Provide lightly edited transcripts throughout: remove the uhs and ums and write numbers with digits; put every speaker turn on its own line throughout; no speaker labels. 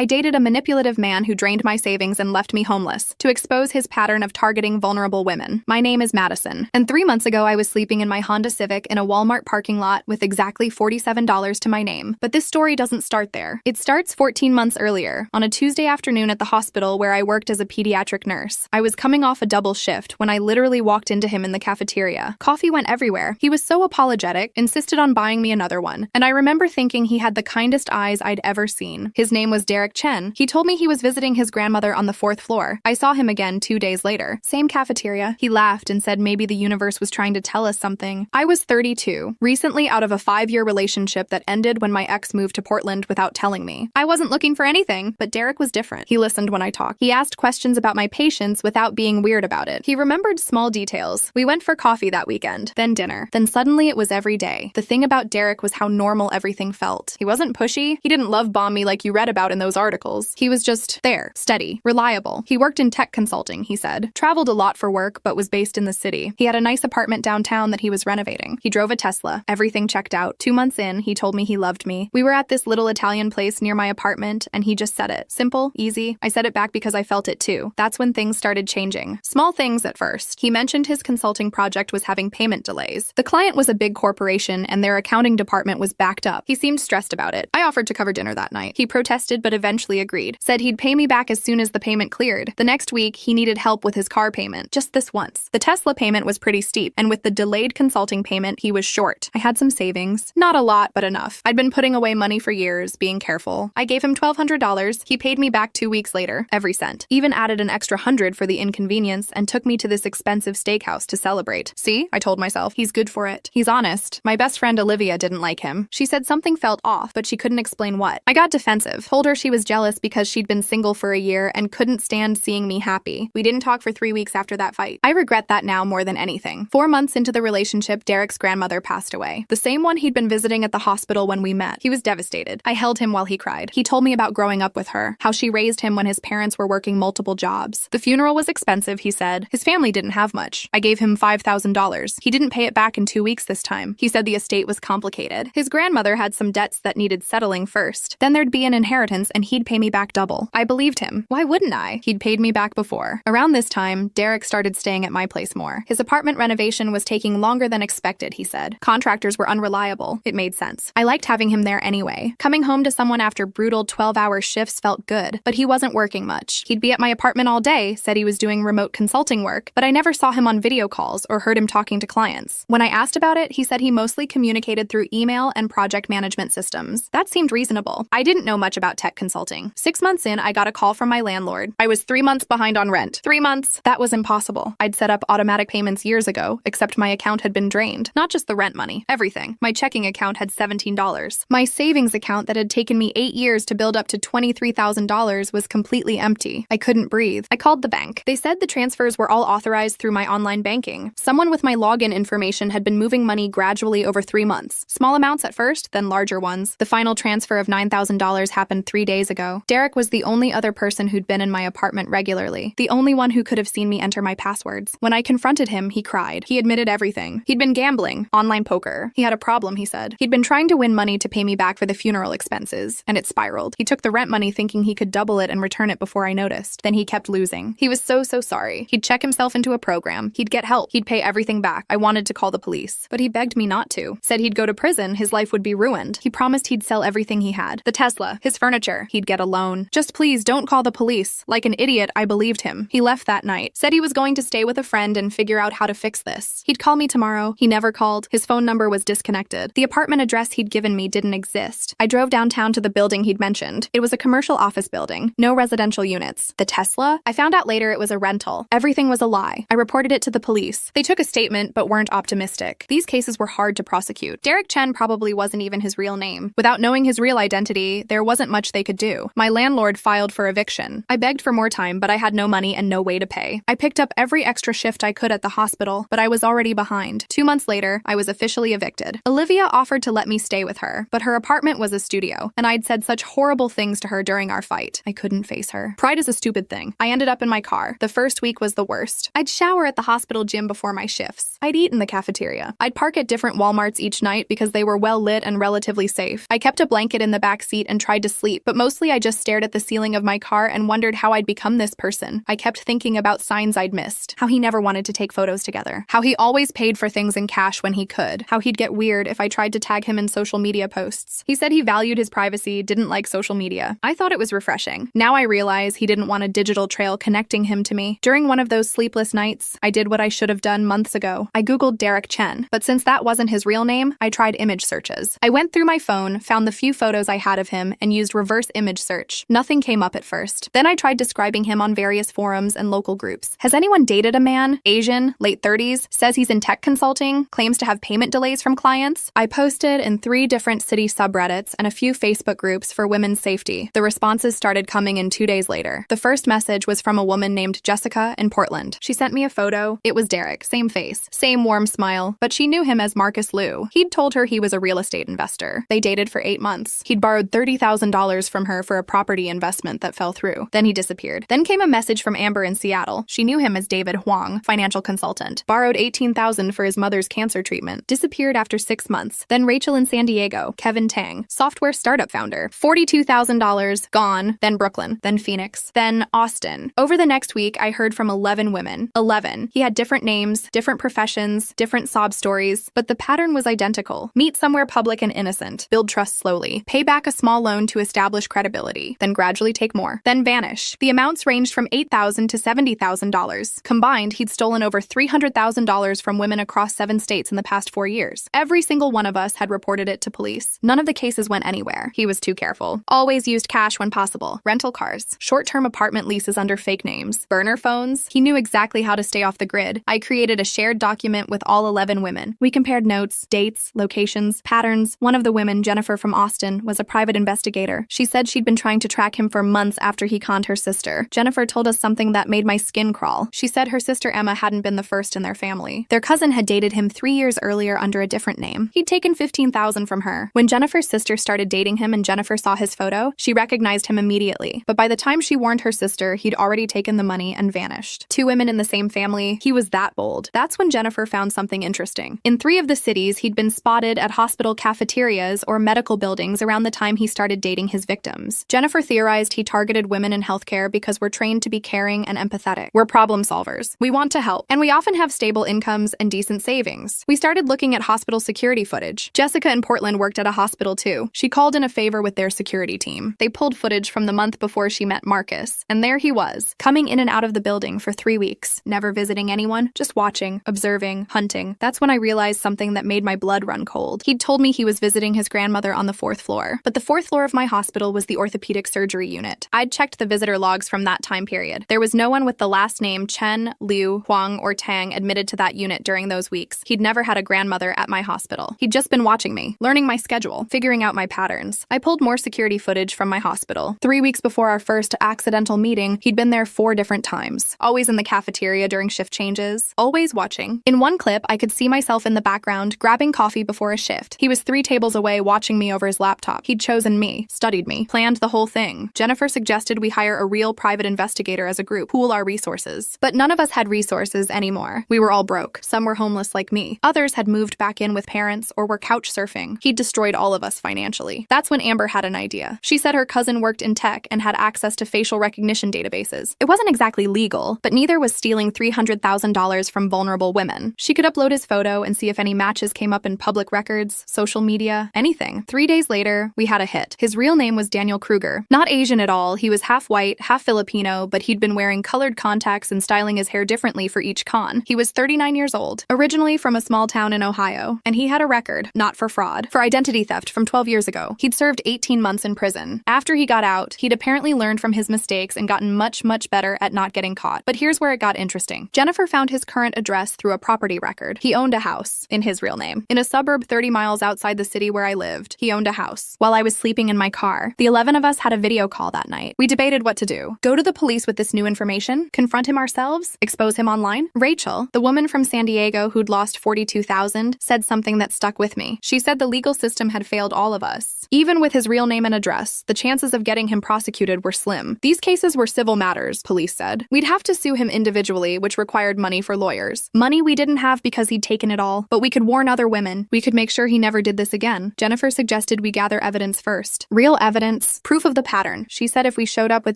I dated a manipulative man who drained my savings and left me homeless to expose his pattern of targeting vulnerable women. My name is Madison, and 3 months ago I was sleeping in my Honda Civic in a Walmart parking lot with exactly $47 to my name. But this story doesn't start there. It starts 14 months earlier, on a Tuesday afternoon at the hospital where I worked as a pediatric nurse. I was coming off a double shift when I literally walked into him in the cafeteria. Coffee went everywhere. He was so apologetic, insisted on buying me another one, and I remember thinking he had the kindest eyes I'd ever seen. His name was Derek Chen. He told me he was visiting his grandmother on the 4th floor. I saw him again 2 days later. Same cafeteria. He laughed and said maybe the universe was trying to tell us something. I was 32, recently out of a 5-year relationship that ended when my ex moved to Portland without telling me. I wasn't looking for anything, but Derek was different. He listened when I talked. He asked questions about my patients without being weird about it. He remembered small details. We went for coffee that weekend, then dinner. Then suddenly it was every day. The thing about Derek was how normal everything felt. He wasn't pushy. He didn't love bomb me like you read about in those articles. He was just there, steady, reliable. He worked in tech consulting, he said. Traveled a lot for work, but was based in the city. He had a nice apartment downtown that he was renovating. He drove a Tesla. Everything checked out. 2 months in, he told me he loved me. We were at this little Italian place near my apartment, and he just said it. Simple, easy. I said it back because I felt it too. That's when things started changing. Small things at first. He mentioned his consulting project was having payment delays. The client was a big corporation, and their accounting department was backed up. He seemed stressed about it. I offered to cover dinner that night. He protested but eventually agreed. Said he'd pay me back as soon as the payment cleared. The next week, he needed help with his car payment. Just this once. The Tesla payment was pretty steep, and with the delayed consulting payment, he was short. I had some savings. Not a lot, but enough. I'd been putting away money for years, being careful. I gave him $1,200. He paid me back 2 weeks later, every cent. Even added an extra $100 for the inconvenience and took me to this expensive steakhouse to celebrate. See? I told myself. He's good for it. He's honest. My best friend Olivia didn't like him. She said something felt off, but she couldn't explain what. I got defensive. Told her she was jealous because she'd been single for a year and couldn't stand seeing me happy. We didn't talk for 3 weeks after that fight. I regret that now more than anything. 4 months into the relationship, Derek's grandmother passed away. The same one he'd been visiting at the hospital when we met. He was devastated. I held him while he cried. He told me about growing up with her, how she raised him when his parents were working multiple jobs. The funeral was expensive, he said. His family didn't have much. I gave him $5,000. He didn't pay it back in 2 weeks this time. He said the estate was complicated. His grandmother had some debts that needed settling first. Then there'd be an inheritance and he'd pay me back double. I believed him. Why wouldn't I? He'd paid me back before. Around this time, Derek started staying at my place more. His apartment renovation was taking longer than expected, he said. Contractors were unreliable. It made sense. I liked having him there anyway. Coming home to someone after brutal 12-hour shifts felt good, but he wasn't working much. He'd be at my apartment all day, said he was doing remote consulting work, but I never saw him on video calls or heard him talking to clients. When I asked about it, he said he mostly communicated through email and project management systems. That seemed reasonable. I didn't know much about tech consulting. 6 months in, I got a call from my landlord. I was 3 months behind on rent. 3 months? That was impossible. I'd set up automatic payments years ago, except my account had been drained. Not just the rent money, everything. My checking account had $17. My savings account that had taken me 8 years to build up to $23,000 was completely empty. I couldn't breathe. I called the bank. They said the transfers were all authorized through my online banking. Someone with my login information had been moving money gradually over 3 months. Small amounts at first, then larger ones. The final transfer of $9,000 happened 3 days ago. Derek was the only other person who'd been in my apartment regularly. The only one who could have seen me enter my passwords. When I confronted him, he cried. He admitted everything. He'd been gambling, online poker. He had a problem, he said. He'd been trying to win money to pay me back for the funeral expenses, and it spiraled. He took the rent money thinking he could double it and return it before I noticed. Then he kept losing. He was so sorry. He'd check himself into a program. He'd get help. He'd pay everything back. I wanted to call the police, but he begged me not to. Said he'd go to prison, his life would be ruined. He promised he'd sell everything he had. The Tesla, his furniture. He'd get a loan. Just please don't call the police. Like an idiot, I believed him. He left that night. Said he was going to stay with a friend and figure out how to fix this. He'd call me tomorrow. He never called. His phone number was disconnected. The apartment address he'd given me didn't exist. I drove downtown to the building he'd mentioned. It was a commercial office building. No residential units. The Tesla? I found out later it was a rental. Everything was a lie. I reported it to the police. They took a statement, but weren't optimistic. These cases were hard to prosecute. Derek Chen probably wasn't even his real name. Without knowing his real identity, there wasn't much they could do. My landlord filed for eviction. I begged for more time, but I had no money and no way to pay. I picked up every extra shift I could at the hospital, but I was already behind. 2 months later, I was officially evicted. Olivia offered to let me stay with her, but her apartment was a studio, and I'd said such horrible things to her during our fight. I couldn't face her. Pride is a stupid thing. I ended up in my car. The first week was the worst. I'd shower at the hospital gym before my shifts. I'd eat in the cafeteria. I'd park at different Walmarts each night because they were well lit and relatively safe. I kept a blanket in the back seat and tried to sleep, but most Mostly I just stared at the ceiling of my car and wondered how I'd become this person. I kept thinking about signs I'd missed, how he never wanted to take photos together, how he always paid for things in cash when he could, how he'd get weird if I tried to tag him in social media posts. He said he valued his privacy, didn't like social media. I thought it was refreshing. Now I realize he didn't want a digital trail connecting him to me. During one of those sleepless nights, I did what I should have done months ago. I googled Derek Chen, but since that wasn't his real name, I tried image searches. I went through my phone, found the few photos I had of him, and used reverse image search. Nothing came up at first. Then I tried describing him on various forums and local groups. Has anyone dated a man? Asian, late 30s, says he's in tech consulting, claims to have payment delays from clients? I posted in 3 different city subreddits and a few Facebook groups for women's safety. The responses started coming in 2 days later. The first message was from a woman named Jessica in Portland. She sent me a photo. It was Derek, same face, same warm smile, but she knew him as Marcus Liu. He'd told her he was a real estate investor. They dated for 8 months. He'd borrowed $30,000 from her for a property investment that fell through. Then he disappeared. Then came a message from Amber in Seattle. She knew him as David Huang, financial consultant. Borrowed $18,000 for his mother's cancer treatment. Disappeared after 6 months. Then Rachel in San Diego, Kevin Tang, software startup founder. $42,000, gone. Then Brooklyn. Then Phoenix. Then Austin. Over the next week, I heard from 11 women. 11. He had different names, different professions, different sob stories, but the pattern was identical. Meet somewhere public and innocent. Build trust slowly. Pay back a small loan to establish credibility. Then gradually take more. Then vanish. The amounts ranged from $8,000 to $70,000. Combined, he'd stolen over $300,000 from women across 7 states in the past 4 years. Every single one of us had reported it to police. None of the cases went anywhere. He was too careful. Always used cash when possible. Rental cars. Short-term apartment leases under fake names. Burner phones. He knew exactly how to stay off the grid. I created a shared document with all 11 women. We compared notes, dates, locations, patterns. One of the women, Jennifer from Austin, was a private investigator. She said she'd been trying to track him for months after he conned her sister. Jennifer told us something that made my skin crawl. She said her sister Emma hadn't been the first in their family. Their cousin had dated him 3 years earlier under a different name. He'd taken $15,000 from her. When Jennifer's sister started dating him and Jennifer saw his photo, she recognized him immediately. But by the time she warned her sister, he'd already taken the money and vanished. 2 women in the same family. He was that bold. That's when Jennifer found something interesting. In 3 of the cities, he'd been spotted at hospital cafeterias or medical buildings around the time he started dating his victims. Jennifer theorized he targeted women in healthcare because we're trained to be caring and empathetic. We're problem solvers. We want to help. And we often have stable incomes and decent savings. We started looking at hospital security footage. Jessica in Portland worked at a hospital too. She called in a favor with their security team. They pulled footage from the month before she met Marcus. And there he was, coming in and out of the building for 3 weeks, never visiting anyone, just watching, observing, hunting. That's when I realized something that made my blood run cold. He'd told me he was visiting his grandmother on the 4th floor, but the 4th floor of my hospital was the orthopedic surgery unit. I'd checked the visitor logs from that time period. There was no one with the last name Chen, Liu, Huang, or Tang admitted to that unit during those weeks. He'd never had a grandmother at my hospital. He'd just been watching me, learning my schedule, figuring out my patterns. I pulled more security footage from my hospital. 3 weeks before our first accidental meeting, he'd been there 4 different times. Always in the cafeteria during shift changes. Always watching. In one clip, I could see myself in the background, grabbing coffee before a shift. He was 3 tables away watching me over his laptop. He'd chosen me, studied me, planned the whole thing. Jennifer suggested we hire a real private investigator as a group, pool our resources. But none of us had resources anymore. We were all broke. Some were homeless like me. Others had moved back in with parents or were couch surfing. He'd destroyed all of us financially. That's when Amber had an idea. She said her cousin worked in tech and had access to facial recognition databases. It wasn't exactly legal, but neither was stealing $300,000 from vulnerable women. She could upload his photo and see if any matches came up in public records, social media, anything. 3 days later, we had a hit. His real name was Daniel Kruger. Not Asian at all. He was half white, half Filipino, but he'd been wearing colored contacts and styling his hair differently for each con. He was 39 years old, originally from a small town in Ohio, and he had a record, not for fraud, for identity theft from 12 years ago. He'd served 18 months in prison. After he got out, he'd apparently learned from his mistakes and gotten much better at not getting caught. But here's where it got interesting. Jennifer found his current address through a property record. He owned a house, in his real name, in a suburb 30 miles outside the city where I lived. He owned a house. While I was sleeping in my car, the 11 of us had a video call that night. We debated what to do. Go to the police with this new information? Confront him ourselves? Expose him online? Rachel, the woman from San Diego who'd lost $42,000, said something that stuck with me. She said the legal system had failed all of us. Even with his real name and address, the chances of getting him prosecuted were slim. These cases were civil matters, police said. We'd have to sue him individually, which required money for lawyers. Money we didn't have because he'd taken it all, but we could warn other women. We could make sure he never did this again. Jennifer suggested we gather evidence first. Real evidence evidence, proof of the pattern. She said if we showed up with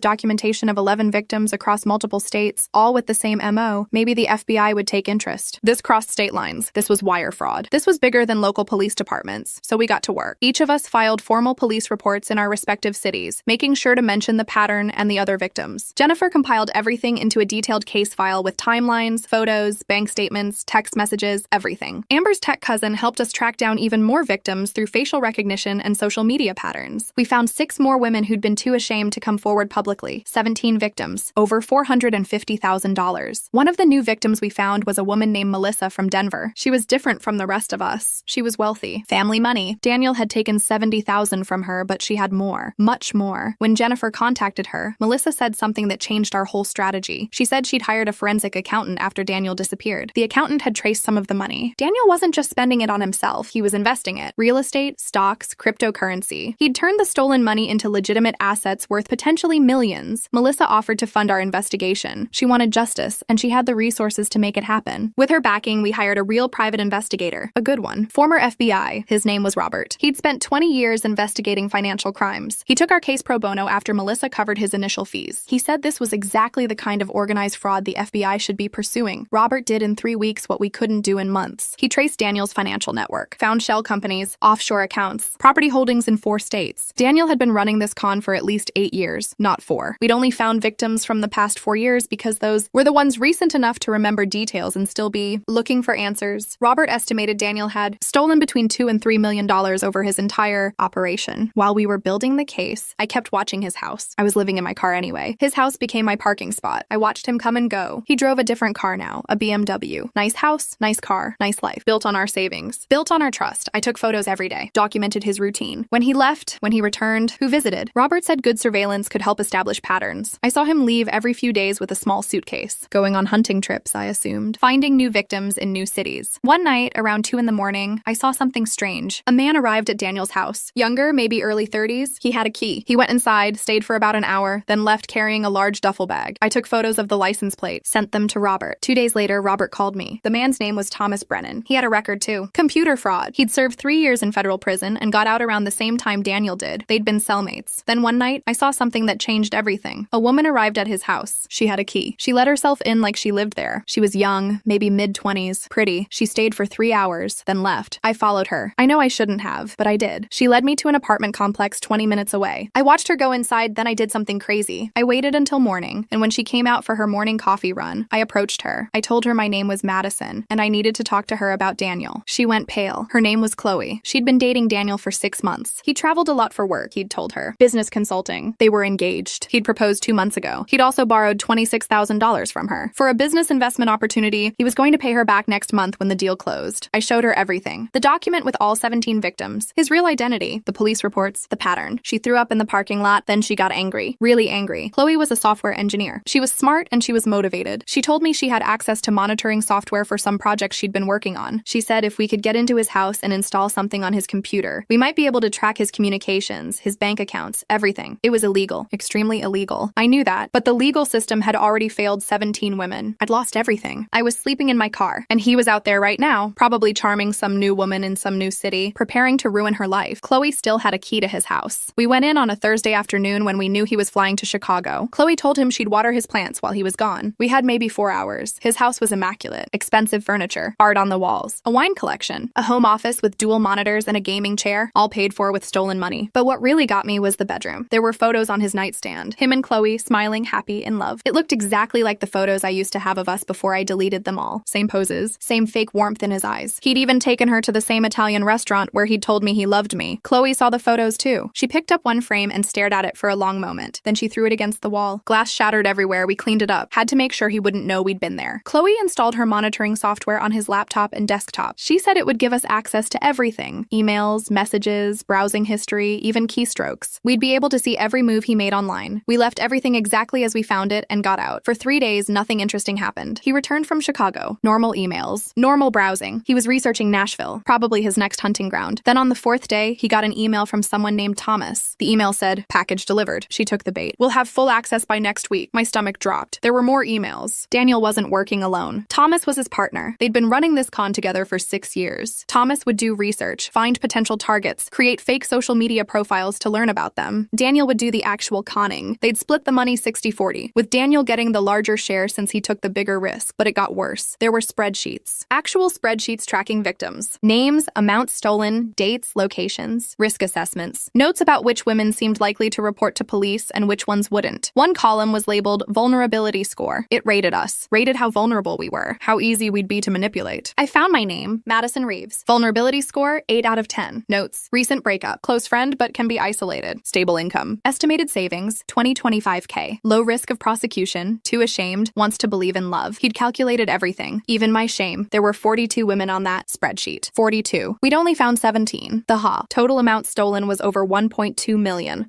documentation of 11 victims across multiple states, all with the same MO, maybe the FBI would take interest. This crossed state lines. This was wire fraud. This was bigger than local police departments, so we got to work. Each of us filed formal police reports in our respective cities, making sure to mention the pattern and the other victims. Jennifer compiled everything into a detailed case file with timelines, photos, bank statements, text messages, everything. Amber's tech cousin helped us track down even more victims through facial recognition and social media patterns. We found 6 more women who'd been too ashamed to come forward publicly, 17 victims, over $450,000. One of the new victims we found was a woman named Melissa from Denver. She was different from the rest of us. She was wealthy. Family money. Daniel had taken $70,000 from her, but she had more. Much more. When Jennifer contacted her, Melissa said something that changed our whole strategy. She said she'd hired a forensic accountant after Daniel disappeared. The accountant had traced some of the money. Daniel wasn't just spending it on himself, he was investing it. Real estate, stocks, cryptocurrency. He'd turned the stolen money into legitimate assets worth potentially millions. Melissa offered to fund our investigation. She wanted justice, and she had the resources to make it happen. With her backing, we hired a real private investigator. A good one. Former FBI. His name was Robert. He'd spent 20 years investigating financial crimes. He took our case pro bono after Melissa covered his initial fees. He said this was exactly the kind of organized fraud the FBI should be pursuing. Robert did in 3 weeks what we couldn't do in months. He traced Daniel's financial network, found shell companies, offshore accounts, property holdings in 4 states. Daniel had been running this con for at least 8 years, not 4. We'd only found victims from the past 4 years because those were the ones recent enough to remember details and still be looking for answers. Robert estimated Daniel had stolen between $2 and $3 million over his entire operation. While we were building the case, I kept watching his house. I was living in my car anyway. His house became my parking spot. I watched him come and go. He drove a different car now, a BMW. Nice house, nice car, nice life. Built on our savings. Built on our trust. I took photos every day. Documented his routine. When he left, when he returned, who visited. Robert said good surveillance could help establish patterns. I saw him leave every few days with a small suitcase. Going on hunting trips, I assumed. Finding new victims in new cities. One night, around 2 in the morning, I saw something strange. A man arrived at Daniel's house. Younger, maybe early 30s. He had a key. He went inside, stayed for about an hour, then left carrying a large duffel bag. I took photos of the license plate, sent them to Robert. 2 days later, Robert called me. The man's name was Thomas Brennan. He had a record too. Computer fraud. He'd served 3 years in federal prison and got out around the same time Daniel did. They'd been cellmates. Then one night, I saw something that changed everything. A woman arrived at his house. She had a key. She let herself in like she lived there. She was young, maybe mid-20s, pretty. She stayed for 3 hours, then left. I followed her. I know I shouldn't have, but I did. She led me to an apartment complex 20 minutes away. I watched her go inside, then I did something crazy. I waited until morning, and when she came out for her morning coffee run, I approached her. I told her my name was Madison, and I needed to talk to her about Daniel. She went pale. Her name was Chloe. She'd been dating Daniel for 6 months. He traveled a lot for work, he'd told her. Business consulting. They were engaged. He'd proposed 2 months ago. He'd also borrowed $26,000 from her. For a business investment opportunity, he was going to pay her back next month when the deal closed. I showed her everything. The document with all 17 victims, his real identity, the police reports, the pattern. She threw up in the parking lot, then she got angry. Really angry. Chloe was a software engineer. She was smart and she was motivated. She told me she had access to monitoring software for some projects she'd been working on. She said if we could get into his house and install something on his computer, we might be able to track his communications, his bank accounts, everything. It was illegal. Extremely illegal. I knew that, but the legal system had already failed 17 women. I'd lost everything. I was sleeping in my car, and he was out there right now, probably charming some new woman in some new city, preparing to ruin her life. Chloe still had a key to his house. We went in on a Thursday afternoon when we knew he was flying to Chicago. Chloe told him she'd water his plants while he was gone. We had maybe 4 hours. His house was immaculate. Expensive furniture, art on the walls, a wine collection, a home office with dual monitors and a gaming chair, all paid for with stolen money. But what really got me was the bedroom. There were photos on his nightstand. Him and Chloe, smiling, happy, in love. It looked exactly like the photos I used to have of us before I deleted them all. Same poses, same fake warmth in his eyes. He'd even taken her to the same Italian restaurant where he'd told me he loved me. Chloe saw the photos too. She picked up one frame and stared at it for a long moment. Then she threw it against the wall. Glass shattered everywhere. We cleaned it up. Had to make sure he wouldn't know we'd been there. Chloe installed her monitoring software on his laptop and desktop. She said it would give us access to everything. Emails, messages, browsing history, even keystrokes. We'd be able to see every move he made online. We left everything exactly as we found it and got out. For 3 days, nothing interesting happened. He returned from Chicago. Normal emails. Normal browsing. He was researching Nashville, probably his next hunting ground. Then on the 4th day, he got an email from someone named Thomas. The email said, "Package delivered." She took the bait. "We'll have full access by next week." My stomach dropped. There were more emails. Daniel wasn't working alone. Thomas was his partner. They'd been running this con together for 6 years. Thomas would do research, find potential targets, create fake social media profiles to learn about them. Daniel would do the actual conning. They'd split the money 60-40, with Daniel getting the larger share since he took the bigger risk. But it got worse. There were spreadsheets. Actual spreadsheets tracking victims. Names, amounts stolen, dates, locations, risk assessments. Notes about which women seemed likely to report to police and which ones wouldn't. One column was labeled vulnerability score. It rated us. Rated how vulnerable we were. How easy we'd be to manipulate. I found my name, Madison Reeves. Vulnerability score, 8 out of 10. Notes. Recent breakup. Close friend, but can be isolated. Stable income. Estimated savings, 25K. Low risk of prosecution. Too ashamed. Wants to believe in love. He'd calculated everything. Even my shame. There were 42 women on that spreadsheet. 42. We'd only found 17. Total amount stolen was over $1.2 million.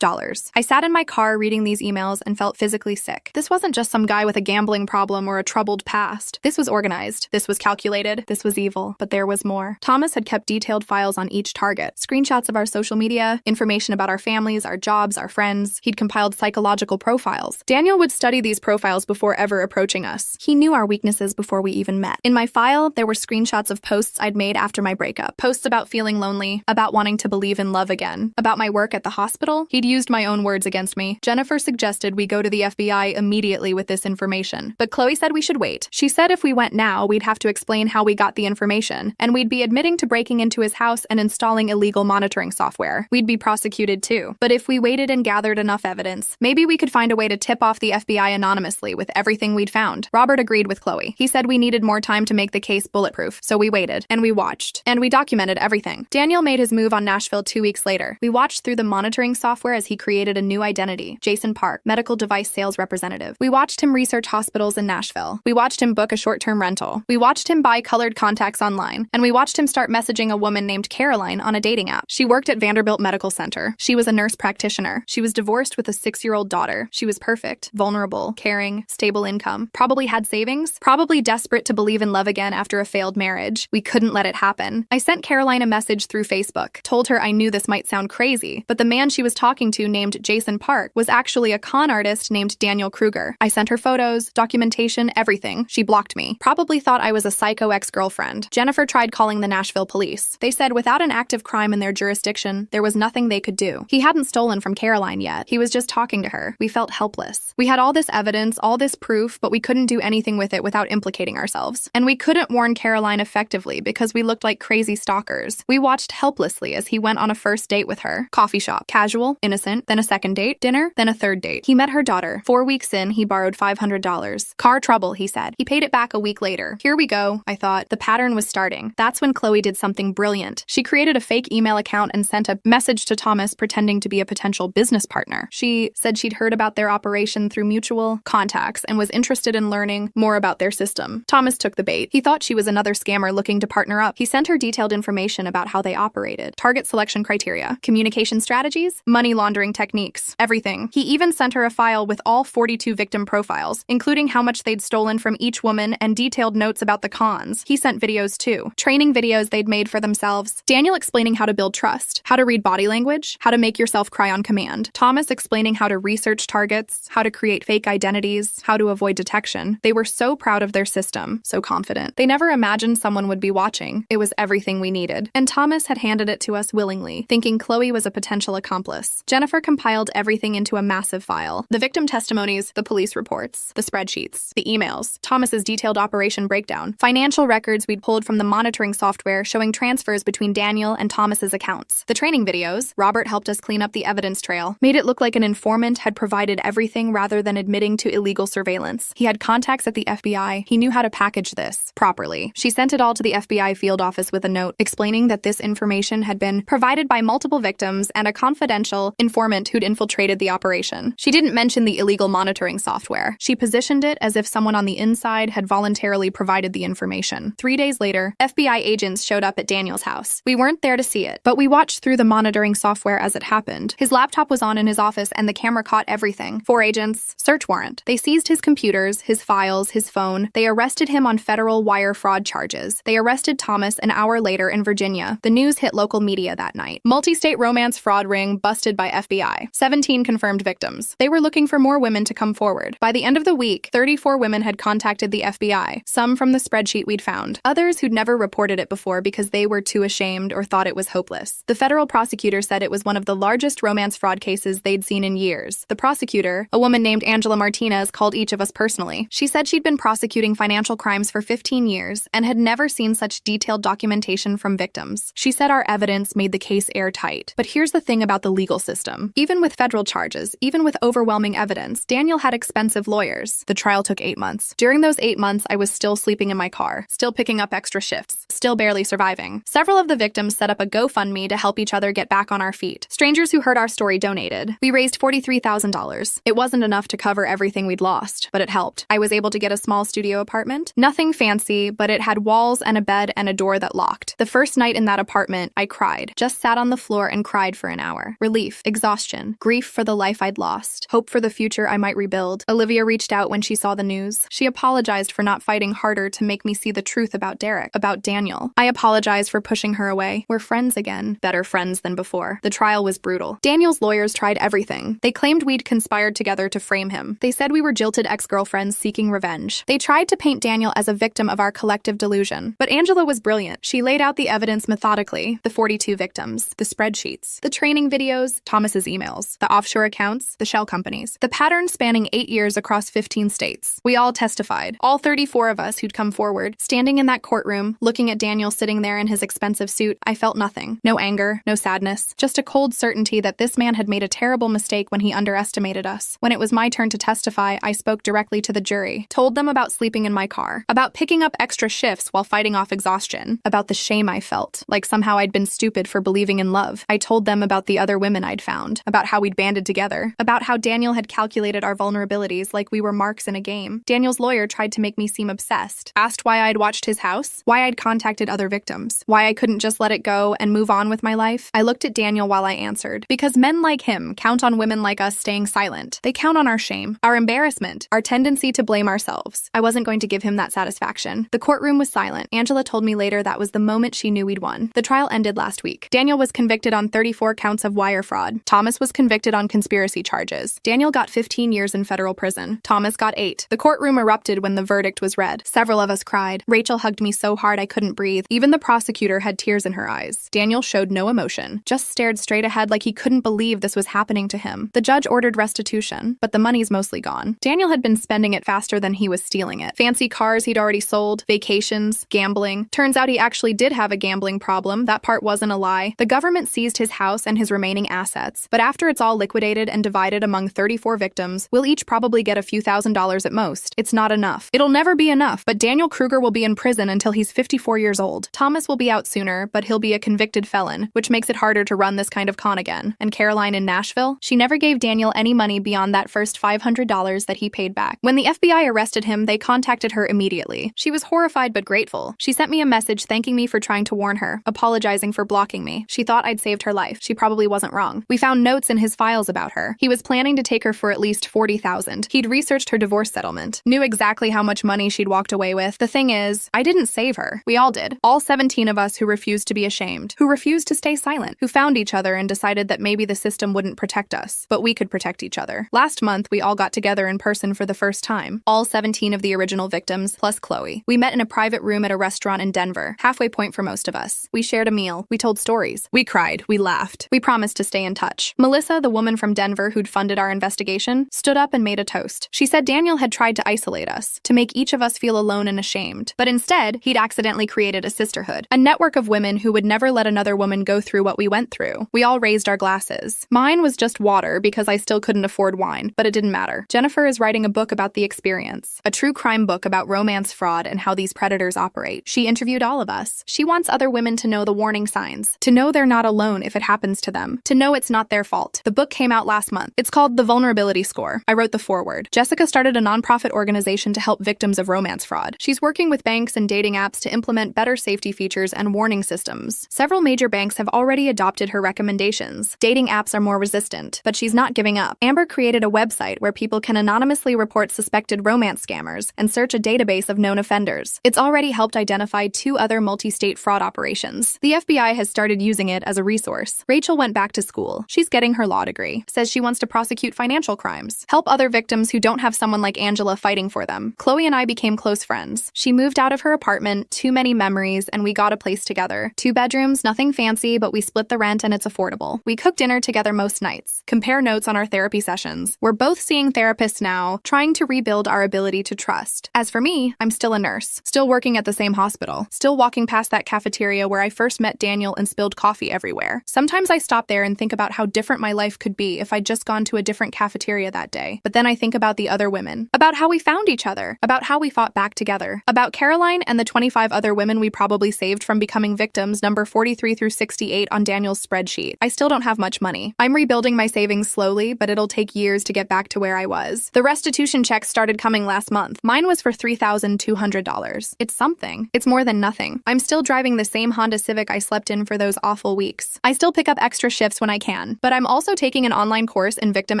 I sat in my car reading these emails and felt physically sick. This wasn't just some guy with a gambling problem or a troubled past. This was organized. This was calculated. This was evil. But there was more. Thomas had kept detailed files on each target. Screenshots of our social media, information about our families, our jobs, our friends. He'd compiled psychological profiles. Daniel would study these profiles before ever approaching us. He knew our weaknesses before we even met. In my file, there were screenshots of posts I'd made after my breakup. Posts about feeling lonely, about wanting to believe in love again, about my work at the hospital. He'd used my own words against me. Jennifer suggested we go to the FBI immediately with this information, but Chloe said we should wait. She said if we went now, we'd have to explain how we got the information, and we'd be admitting to breaking into his house and installing illegal monitoring software. We'd be prosecuted too. But if we waited and gathered enough evidence, maybe we could find a way to tip off the FBI anonymously with everything we'd found. Robert agreed with Chloe. He said we needed more time to make the case bulletproof, so we waited, and we watched, and we documented everything. Daniel made his move on Nashville 2 weeks later. We watched through the monitoring software as he created a new identity, Jason Park, medical device sales representative. We watched him research hospitals in Nashville. We watched him book a short-term rental. We watched him buy colored contacts online, and we watched him start messaging a woman named Caroline on a dating app. She worked at Vanderbilt Medical Center. She was a nurse practitioner. She was divorced with a 6-year-old daughter. She was perfect, vulnerable, caring, stable income, probably had savings, probably desperate to believe in love again after a failed marriage. We couldn't let it happen. I sent Caroline a message through Facebook, told her I knew this might sound crazy, but the man she was talking to named Jason Park was actually a con artist named Daniel Kruger. I sent her photos, documentation, everything. She blocked me. Probably thought I was a psycho ex-girlfriend. Jennifer tried calling the Nashville police. They said without an active crime in their jurisdiction, there was nothing they could do. He hadn't stolen from Caroline yet. He was just talking to her. We felt helpless. We had all this evidence, all this proof, but we couldn't do anything with it without implicating ourselves. And we couldn't warn Caroline effectively because we looked like crazy stalkers. We watched helplessly as he went on a first date with her. Coffee shop. Casual, innocent, then a second date, dinner, then a third date. He met her daughter. 4 weeks in, he borrowed $500. Car trouble, he said. He paid it back a week later. Here we go, I thought. The pattern was starting. That's when Chloe did something brilliant. She created a fake email account and sent a message to Thomas pretending to be a potential business partner. She said she'd heard about their operation through mutual contacts and was interested in learning more about their system. Thomas took the bait. He thought she was another scammer looking to partner up. He sent her detailed information about how they operated, target selection criteria, communication strategies, money laundering techniques, everything. He even sent her a file with all 42 victim profiles, including how much they'd stolen from each woman and detailed notes about the cons. He sent videos too, training videos they'd made for themselves. Daniel explaining how to build trust, how to read body language, how to make yourself cry on command. Thomas explaining how to research targets, how to create fake identities, how to avoid detection. They were so proud of their system, so confident. They never imagined someone would be watching. It was everything we needed. And Thomas had handed it to us willingly, thinking Chloe was a potential accomplice. Jennifer compiled everything into a massive file. The victim testimonies, the police reports, the spreadsheets, the emails, Thomas's detailed operation breakdown, financial records we'd pulled from the monitoring software showing transfers between Daniel and Thomas's accounts. The training videos, Robert helped us clean up the evidence trail, made it look like an informant had provided everything rather than admitting to illegal surveillance. He had contacts at the FBI. He knew how to package this properly. She sent it all to the FBI field office with a note explaining that this information had been provided by multiple victims and a confidential informant who'd infiltrated the operation. She didn't mention the illegal monitoring software. She positioned it as if someone on the inside had voluntarily provided the information. 3 days later, FBI agents showed up at Daniel's house. We weren't there to see it, but we watched through the monitoring software as it happened. His laptop was on in his office and the camera caught everything. 4 agents, search warrant. They seized his computers, his files, his phone. They arrested him on federal wire fraud charges. They arrested Thomas an hour later in Virginia. The news hit local media that night. Multi-state romance fraud ring busted by FBI. 17 confirmed victims. They were looking for more women to come forward. By the end of the week, 34 women had contacted the FBI, some from the spreadsheet we'd found, others who'd never reported it before because they were too ashamed or thought it was hopeless. The federal prosecutor said it was one of of the largest romance fraud cases they'd seen in years. The prosecutor, a woman named Angela Martinez, called each of us personally. She said she'd been prosecuting financial crimes for 15 years and had never seen such detailed documentation from victims. She said our evidence made the case airtight. But here's the thing about the legal system. Even with federal charges, even with overwhelming evidence, Daniel had expensive lawyers. The trial took 8 months. During those 8 months, I was still sleeping in my car, still picking up extra shifts, still barely surviving. Several of the victims set up a GoFundMe to help each other get back on our feet. Strangers who heard our story donated. We raised $43,000. It wasn't enough to cover everything we'd lost, but it helped. I was able to get a small studio apartment. Nothing fancy, but it had walls and a bed and a door that locked. The first night in that apartment, I cried. Just sat on the floor and cried for an hour. Relief, exhaustion, grief for the life I'd lost, hope for the future I might rebuild. Olivia reached out when she saw the news. She apologized for not fighting harder to make me see the truth about Derek, about Daniel. I apologized for pushing her away. We're friends again. Better friends than before. The trial was brutal. Daniel's lawyers tried everything. They claimed we'd conspired together to frame him. They said we were jilted ex-girlfriends seeking revenge. They tried to paint Daniel as a victim of our collective delusion. But Angela was brilliant. She laid out the evidence methodically. The 42 victims, the spreadsheets, the training videos, Thomas's emails, the offshore accounts, the shell companies, the pattern spanning 8 years across 15 states. We all testified. All 34 of us who'd come forward. Standing in that courtroom, looking at Daniel sitting there in his expensive suit, I felt nothing. No anger, no sadness, just a cold certainty that this man had made a terrible mistake when he underestimated us. When it was my turn to testify, I spoke directly to the jury, told them about sleeping in my car, about picking up extra shifts while fighting off exhaustion, about the shame I felt, like somehow I'd been stupid for believing in love. I told them about the other women I'd found, about how we'd banded together, about how Daniel had calculated our vulnerabilities like we were marks in a game. Daniel's lawyer tried to make me seem obsessed, asked why I'd watched his house, why I'd contacted other victims, why I couldn't just let it go and move on with my life. I looked at Daniel while I answered, because men like him count on women like us staying silent. They count on our shame, our embarrassment, our tendency to blame ourselves. I wasn't going to give him that satisfaction. The courtroom was silent. Angela told me later that was the moment she knew we'd won. The trial ended last week. Daniel was convicted on 34 counts of wire fraud. Thomas was convicted on conspiracy charges. Daniel got 15 years in federal prison. Thomas got 8. The courtroom erupted when the verdict was read. Several of us cried. Rachel hugged me so hard I couldn't breathe. Even the prosecutor had tears in her eyes. Daniel showed no emotion, just stared straight ahead like he couldn't believe this was happening to him. The judge ordered restitution, but the money's mostly gone. Daniel had been spending it faster than he was stealing it. Fancy cars he'd already sold, vacations, gambling. Turns out he actually did have a gambling problem. That part wasn't a lie. The government seized his house and his remaining assets, but after it's all liquidated and divided among 34 victims, we'll each probably get a few $1,000s at most. It's not enough. It'll never be enough, but Daniel Kruger will be in prison until he's 54 years old. Thomas will be out sooner, but he'll be a convicted felon, which makes it harder to run this kind of con again. And Caroline in Nashville? She never gave Daniel any money beyond that first $500 that he paid back. When the FBI arrested him, they contacted her immediately. She was horrified but grateful. She sent me a message thanking me for trying to warn her, apologizing for blocking me. She thought I'd saved her life. She probably wasn't wrong. We found notes in his files about her. He was planning to take her for at least $40,000. He'd researched her divorce settlement, knew exactly how much money she'd walked away with. The thing is, I didn't save her. We all did. All 17 of us who refused to be ashamed, who refused to stay silent, who found each other and decided that maybe the system wouldn't protect us, but we could protect each other. Last month, we all got together in person for the first time. All 17 of the original victims, plus Chloe. We met in a private room at a restaurant in Denver, halfway point for most of us. We shared a meal. We told stories. We cried. We laughed. We promised to stay in touch. Melissa, the woman from Denver who'd funded our investigation, stood up and made a toast. She said Daniel had tried to isolate us, to make each of us feel alone and ashamed. But instead, he'd accidentally created a sisterhood, a network of women who would never let another woman go through what we went through. We all raised our glasses. Mine was just water because I still couldn't afford wine, but it didn't matter. Jennifer is writing a book about the experience, a true crime book about romance fraud and how these predators operate. She interviewed all of us. She wants other women to know the warning signs, to know they're not alone if it happens to them, to know it's not their fault. The book came out last month. It's called The Vulnerability Score. I wrote the foreword. Jessica started a nonprofit organization to help victims of romance fraud. She's working with banks and dating apps to implement better safety features and warning systems. Several major banks have already adopted her recommendations. Dating apps are more resistant, but she's not giving up. Amber created a website where people can anonymously report suspected romance scammers and search a database of known offenders. It's already helped identify 2 other multi-state fraud operations. The FBI has started using it as a resource. Rachel went back to school. She's getting her law degree. Says she wants to prosecute financial crimes, help other victims who don't have someone like Angela fighting for them. Chloe and I became close friends. She moved out of her apartment, too many memories, and we got a place together. 2 bedrooms, nothing fancy, but we split the rent and it's affordable. affordable. We cook dinner together most nights, compare notes on our therapy sessions. We're both seeing therapists now, trying to rebuild our ability to trust. As for me, I'm still a nurse, still working at the same hospital, still walking past that cafeteria where I first met Daniel and spilled coffee everywhere. Sometimes I stop there and think about how different my life could be if I'd just gone to a different cafeteria that day. But then I think about the other women, about how we found each other, about how we fought back together, about Caroline and the 25 other women we probably saved from becoming victims, number 43 through 68 on Daniel's spreadsheet. I still don't have much money. I'm rebuilding my savings slowly, but it'll take years to get back to where I was. The restitution checks started coming last month. Mine was for $3,200. It's something. It's more than nothing. I'm still driving the same Honda Civic I slept in for those awful weeks. I still pick up extra shifts when I can, but I'm also taking an online course in victim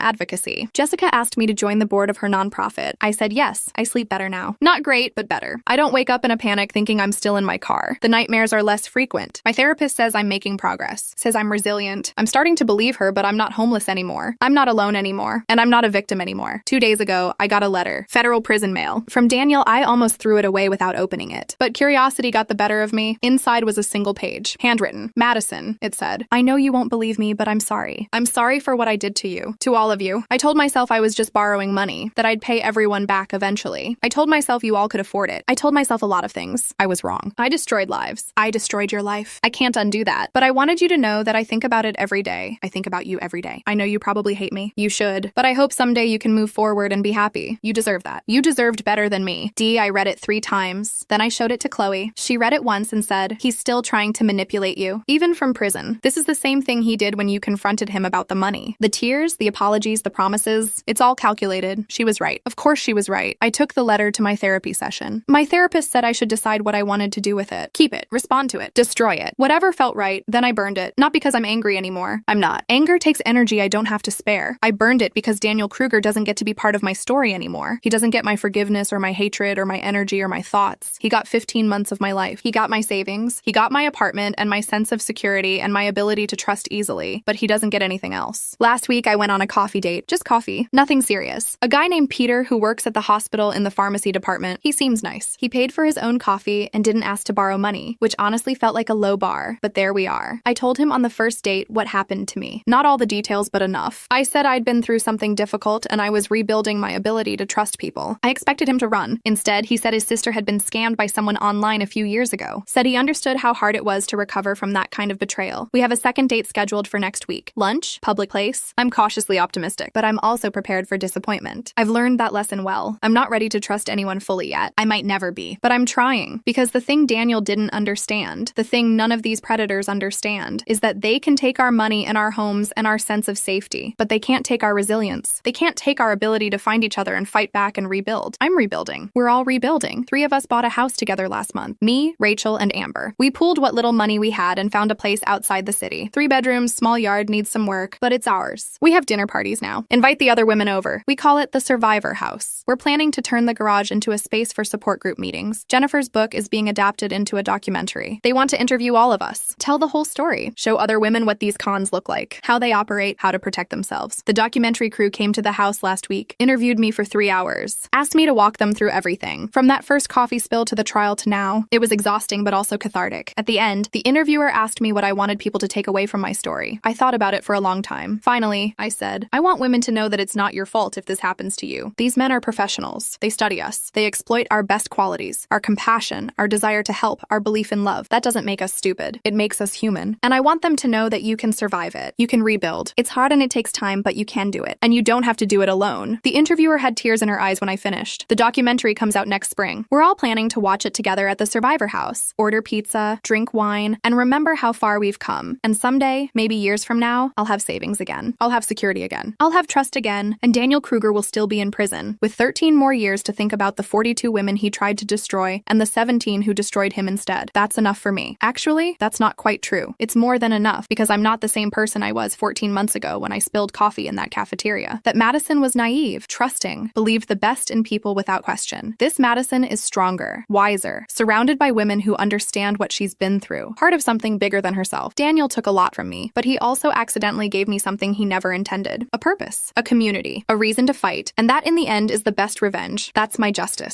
advocacy. Jessica asked me to join the board of her nonprofit. I said yes. I sleep better now. Not great, but better. I don't wake up in a panic thinking I'm still in my car. The nightmares are less frequent. My therapist says I'm making progress, says I'm resilient. I'm starting to believe her, but I'm not homeless anymore. I'm not alone anymore, and I'm not a victim anymore. 2 days ago, I got a letter, federal prison mail. From Daniel, I almost threw it away without opening it. But curiosity got the better of me. Inside was a single page, handwritten. Madison, it said. I know you won't believe me, but I'm sorry. I'm sorry for what I did to you, to all of you. I told myself I was just borrowing money, that I'd pay everyone back eventually. I told myself you all could afford it. I told myself a lot of things. I was wrong. I destroyed lives. I destroyed your life. I can't undo that. But I wanted you to know that I think about it every day. I think about you every day. I know you probably hate me. You should. But I hope someday you can move forward and be happy. You deserve that. You deserved better than me. D, I read it 3 times. Then I showed it to Chloe. She read it once and said, he's still trying to manipulate you, even from prison. This is the same thing he did when you confronted him about the money. The tears, the apologies, the promises, it's all calculated. She was right. Of course she was right. I took the letter to my therapy session. My therapist said I should decide what I wanted to do with it. Keep it, respond to it, destroy it. Whatever felt right, then I burned it. Not because I'm angry anymore. I'm not. Anger takes energy I don't have to spare. I burned it because Daniel Kruger doesn't get to be part of my story anymore. He doesn't get my forgiveness or my hatred or my energy or my thoughts. He got 15 months of my life. He got my savings. He got my apartment and my sense of security and my ability to trust easily, but he doesn't get anything else. Last week, I went on a coffee date. Just coffee. Nothing serious. A guy named Peter who works at the hospital in the pharmacy department. He seems nice. He paid for his own coffee and didn't ask to borrow money, which honestly felt like a low bar, but there we are. I told him on the first date what happened to me. Not all the details, but enough. I said I'd been through something difficult and I was rebuilding my ability to trust people. I expected him to run. Instead, he said his sister had been scammed by someone online a few years ago. Said he understood how hard it was to recover from that kind of betrayal. We have a second date scheduled for next week. Lunch? Public place? I'm cautiously optimistic, but I'm also prepared for disappointment. I've learned that lesson well. I'm not ready to trust anyone fully yet. I might never be, but I'm trying. Because the thing Daniel didn't understand, the thing none of these predators understand, is that they can take our money and our homes and our sense of safety, but they can't take our resilience. They can't take our ability to find each other and fight back and rebuild. I'm rebuilding. We're all rebuilding. 3 of us bought a house together last month. Me, Rachel, and Amber. We pooled what little money we had and found a place outside the city. 3 bedrooms, small yard, needs some work, but it's ours. We have dinner parties now. Invite the other women over. We call it the Survivor House. We're planning to turn the garage into a space for support group meetings. Jennifer's book is being adapted into a documentary. They want to interview all of us, tell the whole story, show other women what these cons look like, how they operate, how to protect themselves. The documentary crew came to the house last week, interviewed me for 3 hours, asked me to walk them through everything, from that first coffee spill to the trial to now. It was exhausting but also cathartic. At the end, the interviewer asked me what I wanted people to take away from my story. I thought about it for a long time. Finally, I said, I want women to know that it's not your fault if this happens to you. These men are professionals. They study us. They exploit our best qualities, our compassion, our desire to help, our belief in love. That doesn't make us stupid. It makes us human. And I want them to know that you can survive it. You can rebuild. It's hard and it takes time, but you can do it. And you don't have to do it alone. The interviewer had tears in her eyes when I finished. The documentary comes out next spring. We're all planning to watch it together at the Survivor House, order pizza, drink wine, and remember how far we've come. And someday, maybe years from now, I'll have savings again. I'll have security again. I'll have trust again, and Daniel Kruger will still be in prison, with 13 more years to think about the 42 women he tried to destroy and the 17 who destroyed him instead. That's enough for me. Actually, that's not quite true. It's more than enough because I'm not the same person I was 14 months ago when I spilled coffee in that cafeteria. That Madison was naive, trusting, believed the best in people without question. This Madison is stronger, wiser, surrounded by women who understand what she's been through, part of something bigger than herself. Daniel took a lot from me, but he also accidentally gave me something he never intended. A purpose, a community, a reason to fight, and that in the end is the best revenge. That's my justice.